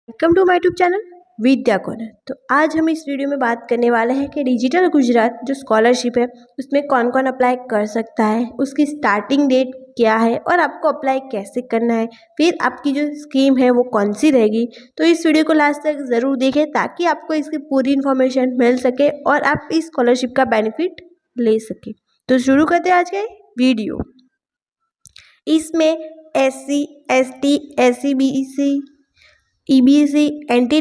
Welcome to my YouTube channel Vidya Corner. तो आज हम इस वीडियो में बात करने वाले हैं कि डिजिटल गुजरात जो स्कॉलरशिप है उसमें कौन कौन अप्लाई कर सकता है, उसकी स्टार्टिंग डेट क्या है और आपको अप्लाई कैसे करना है, फिर आपकी जो स्कीम है वो कौन सी रहेगी। तो इस वीडियो को लास्ट तक ज़रूर देखें ताकि आपको इसकी पूरी इन्फॉर्मेशन मिल सके और आप इस स्कॉलरशिप का बेनिफिट ले सकें। तो शुरू करते हैं आज का वीडियो। इसमें SC, ST, SC, BC, EBC, NT,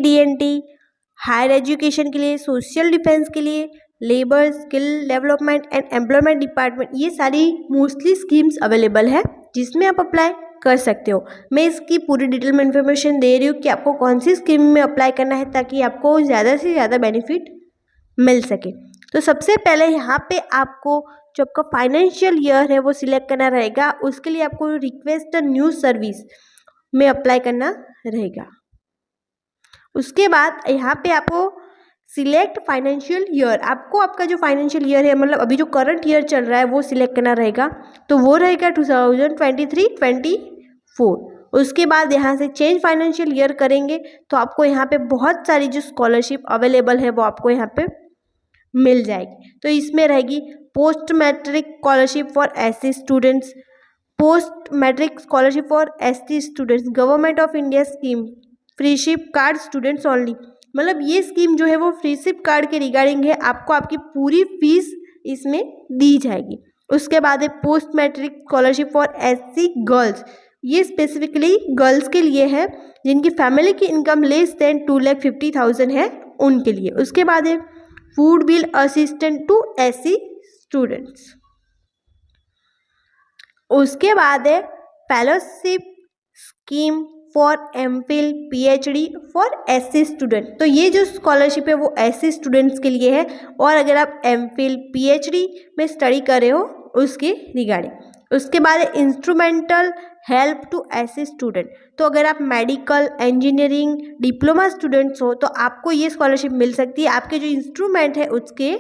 higher education के लिए, सोशल डिफेंस के लिए, labour skill development and employment department, ये सारी मोस्टली स्कीम्स अवेलेबल है जिसमें आप अप्लाई कर सकते हो। मैं इसकी पूरी डिटेल में इन्फॉर्मेशन दे रही हूँ कि आपको कौन सी स्कीम में अप्लाई करना है ताकि आपको ज़्यादा से ज़्यादा बेनिफिट मिल सके। तो सबसे पहले यहाँ पे आपको जो आपका फाइनेंशियल ईयर है वो सिलेक्ट करना रहेगा। उसके लिए आपको रिक्वेस्ट न्यू सर्विस में अप्लाई करना रहेगा। उसके बाद यहाँ पे आपको सिलेक्ट फाइनेंशियल ईयर, आपको आपका जो फाइनेंशियल ईयर है मतलब अभी जो करंट ईयर चल रहा है वो सिलेक्ट करना रहेगा। तो वो रहेगा 2023-24। उसके बाद यहाँ से चेंज फाइनेंशियल ईयर करेंगे तो आपको यहाँ पे बहुत सारी जो स्कॉलरशिप अवेलेबल है वो आपको यहाँ पे मिल जाएगी। तो इसमें रहेगी post matric scholarship for SC students, post matric scholarship for ST students, government of India scheme, freeship card students only. मतलब ये स्कीम जो है वो फ्रीशिप कार्ड के रिगार्डिंग है, आपको आपकी पूरी फीस इसमें दी जाएगी। उसके बाद है post matric scholarship for SC girls, ये स्पेसिफिकली गर्ल्स के लिए है जिनकी फैमिली की इनकम लेस देन 2,50,000 है उनके लिए। उसके बाद है food bill assistant to SC students. उसके बाद है fellowship scheme for MPhil PhD for SC student. तो ये जो स्कॉलरशिप है वो SC स्टूडेंट्स के लिए है और अगर आप MPhil PhD में स्टडी कर रहे हो उसके रिगार्डिंग। उसके बाद है instrumental help to SC student. तो अगर आप मेडिकल, इंजीनियरिंग, डिप्लोमा स्टूडेंट्स हो तो आपको ये स्कॉलरशिप मिल सकती है आपके जो इंस्ट्रूमेंट है उसके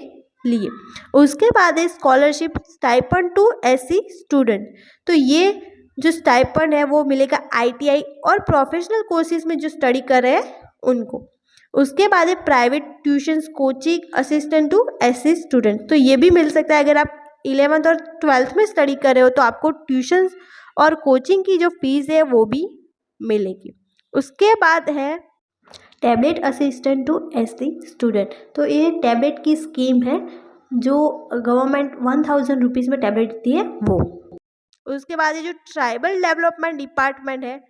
लिए। उसके बाद है scholarship stipend to SC student. तो ये जो स्टाइपेंड है वो मिलेगा ITI और प्रोफेशनल कोर्सेज में जो स्टडी कर रहे हैं उनको। उसके बाद है private tuitions coaching assistant to SC student. तो ये भी मिल सकता है अगर आप 11th और 12th में स्टडी कर रहे हो तो आपको ट्यूशंस और कोचिंग की जो फीस है वो भी मिलेगी। उसके बाद है tablet assistant to SC student. तो ये टैबलेट की स्कीम है जो गवर्नमेंट 1,000 रुपीज़ में टैबलेट देती है वो। उसके बाद ये जो ट्राइबल डेवलपमेंट डिपार्टमेंट है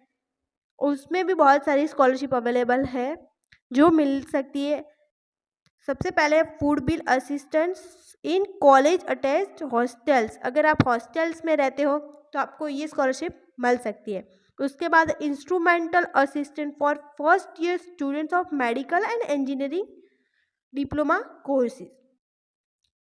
उसमें भी बहुत सारी स्कॉलरशिप अवेलेबल है जो मिल सकती है। सबसे पहले food bill assistance in college attached hostels, अगर आप हॉस्टल्स में रहते हो तो आपको ये स्कॉलरशिप मिल सकती है। उसके बाद instrumental assistant for first year students of medical and engineering diploma courses.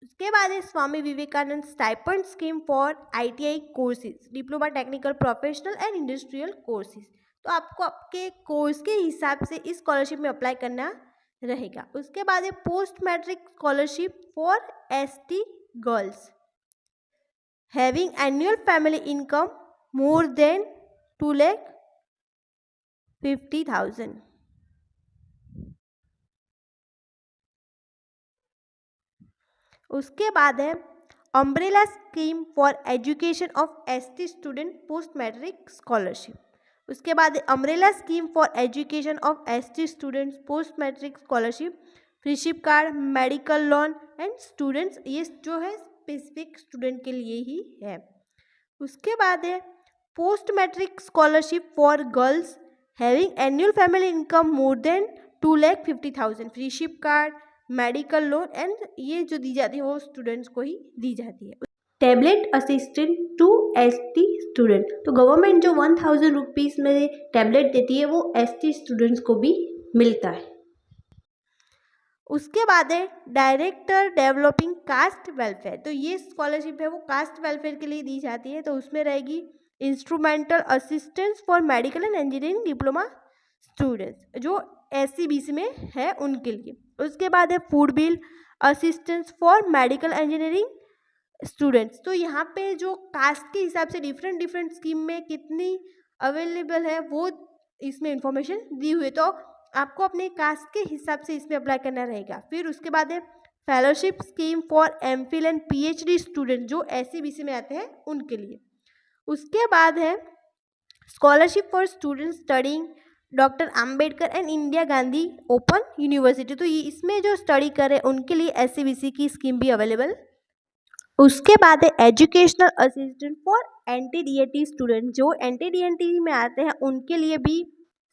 उसके बाद है Swami Vivekananda stipend scheme for ITI courses, diploma technical professional and industrial courses. तो आपको आपके कोर्स के हिसाब से इस स्कॉलरशिप में अप्लाई करना रहेगा। उसके बाद है post matric scholarship for ST girls having annual family income more than 2,50,000। उसके बाद है umbrella scheme for education of ST student post matric scholarship. उसके बाद umbrella scheme for education of ST students post matric scholarship, freeship card, medical loan and students, ये जो है specific student के लिए ही है। उसके बाद है post matric scholarship for girls having annual family income more than 2,50,000, freeship card, medical loan and ये जो दी जाती है वो स्टूडेंट्स को ही दी जाती है। Tablet assistant to ST student. तो गवर्नमेंट जो 1,000 रुपीज़ में टैबलेट देती है वो ST स्टूडेंट्स को भी मिलता है। उसके बाद है डायरेक्टर डेवलपिंग कास्ट वेलफेयर। तो ये स्कॉलरशिप है वो कास्ट वेलफेयर के लिए दी जाती है। तो उसमें रहेगी instrumental assistance for medical and engineering diploma students जो SC BC में है उनके लिए। उसके बाद है food bill assistance for medical engineering students. तो यहाँ पे जो कास्ट के हिसाब से डिफरेंट डिफरेंट स्कीम में कितनी अवेलेबल है वो इसमें इंफॉर्मेशन दी हुई है। तो आपको अपने कास्ट के हिसाब से इसमें अप्लाई करना रहेगा। फिर उसके बाद है fellowship scheme for MPhil and PhD student जो SCBC में आते हैं उनके लिए। उसके बाद है scholarship for student studying doctor Ambedkar and Indira Gandhi open university, तो ये इसमें जो स्टडी कर रहे हैं उनके लिए SCBC की स्कीम भी अवेलेबल। उसके बाद है educational assistant for NTDAT student जो NTDAT में आते हैं उनके लिए भी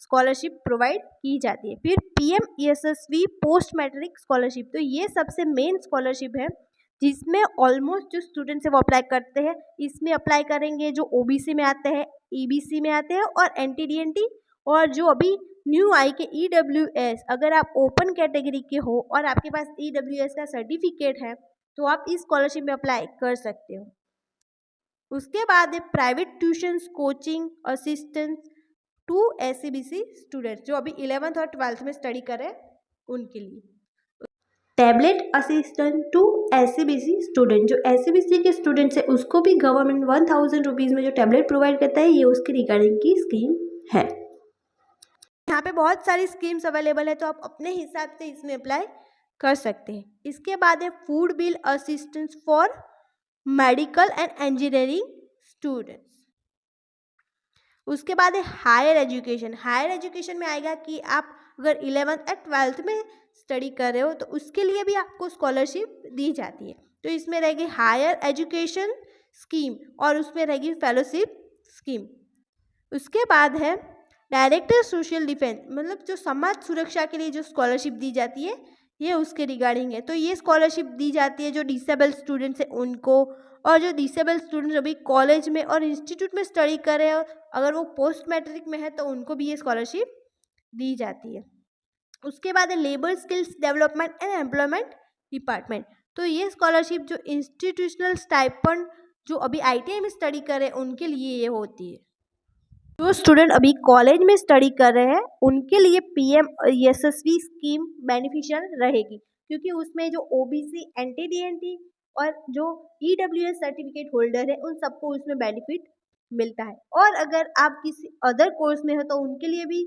स्कॉलरशिप प्रोवाइड की जाती है। फिर PMESSV पोस्ट मैट्रिक स्कॉलरशिप, तो ये सबसे मेन स्कॉलरशिप है जिसमें ऑलमोस्ट जो स्टूडेंट्स है वो अप्लाई करते हैं। इसमें अप्लाई करेंगे जो OBC में आते हैं, EBC में आते हैं और NTDAT, और जो अभी न्यू आई के EWS, अगर आप ओपन कैटेगरी के हो और आपके पास EWS का सर्टिफिकेट है तो आप इस स्कॉलरशिप में अप्लाई कर सकते हो। उसके बाद है private tuitions coaching assistant to SCBC students जो अभी 11th और 12th में स्टडी कर रहे हैं उनके लिए। Tablet assistant to SCBC student जो SCBC के स्टूडेंट्स है उसको भी गवर्नमेंट 1000 रुपीज़ में जो टैबलेट प्रोवाइड करता है, ये उसके रिगार्डिंग की स्कीम है। यहाँ पे बहुत सारी स्कीम्स अवेलेबल है तो आप अपने हिसाब से इसमें अप्लाई कर सकते हैं। इसके बाद है food bill assistance for medical and engineering students. उसके बाद है हायर एजुकेशन। हायर एजुकेशन में आएगा कि आप अगर 11th और 12th में स्टडी कर रहे हो तो उसके लिए भी आपको स्कॉलरशिप दी जाती है। तो इसमें रहेगी हायर एजुकेशन स्कीम और उसमें रहेगी फेलोशिप स्कीम। उसके बाद है डायरेक्टर सोशल डिफेंस, मतलब जो समाज सुरक्षा के लिए जो स्कॉलरशिप दी जाती है ये उसके रिगार्डिंग है। तो ये स्कॉलरशिप दी जाती है जो डिसेबल स्टूडेंट्स हैं उनको, और जो डिसेबल स्टूडेंट्स अभी कॉलेज में और इंस्टीट्यूट में स्टडी कर रहे हैं अगर वो पोस्ट मैट्रिक में है तो उनको भी ये स्कॉलरशिप दी जाती है। उसके बाद है labour skills development and employment department, तो ये स्कॉलरशिप जो इंस्टीट्यूशनल स्टाइपेंड जो अभी ITI में स्टडी कर रहे हैं उनके लिए ये होती है। जो स्टूडेंट अभी कॉलेज में स्टडी कर रहे हैं उनके लिए PMESSV स्कीम बेनिफिशियल रहेगी क्योंकि उसमें जो OBC NTDAT और जो EWS सर्टिफिकेट होल्डर है उन सबको उसमें बेनिफिट मिलता है। और अगर आप किसी अदर कोर्स में हो तो उनके लिए भी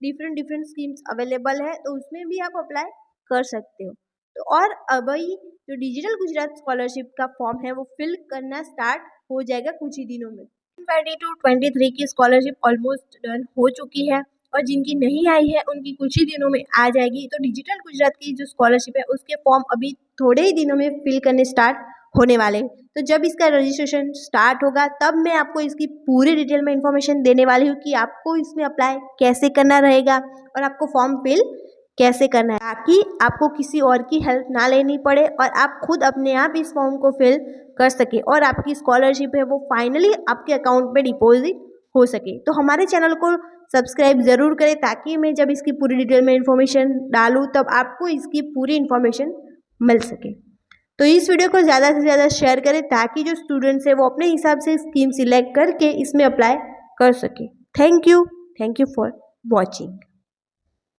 डिफरेंट स्कीम्स अवेलेबल है तो उसमें भी आप अप्लाई कर सकते हो। तो और अभी जो डिजिटल गुजरात स्कॉलरशिप का फॉर्म है वो फिल करना स्टार्ट हो जाएगा कुछ ही दिनों में। 22-23 की स्कॉलरशिप ऑलमोस्ट डन हो चुकी है और जिनकी नहीं आई है उनकी कुछ ही दिनों में आ जाएगी। तो डिजिटल गुजरात की जो स्कॉलरशिप है उसके फॉर्म अभी थोड़े ही दिनों में फिल करने स्टार्ट होने वाले हैं। तो जब इसका रजिस्ट्रेशन स्टार्ट होगा तब मैं आपको इसकी पूरी डिटेल में इंफॉर्मेशन देने वाली हूँ कि आपको इसमें अप्लाई कैसे करना रहेगा और आपको फॉर्म फिल कैसे करना है, ताकि आपको किसी और की हेल्प ना लेनी पड़े और आप खुद अपने आप इस फॉर्म को फिल कर सके और आपकी स्कॉलरशिप है वो फाइनली आपके अकाउंट में डिपॉजिट हो सके। तो हमारे चैनल को सब्सक्राइब ज़रूर करें ताकि मैं जब इसकी पूरी डिटेल में इंफॉर्मेशन डालूँ तब आपको इसकी पूरी इंफॉर्मेशन मिल सके। तो इस वीडियो को ज़्यादा से ज़्यादा शेयर करें ताकि जो स्टूडेंट्स हैं वो अपने हिसाब से स्कीम सिलेक्ट करके इसमें अप्लाई कर सके। Thank you for watching.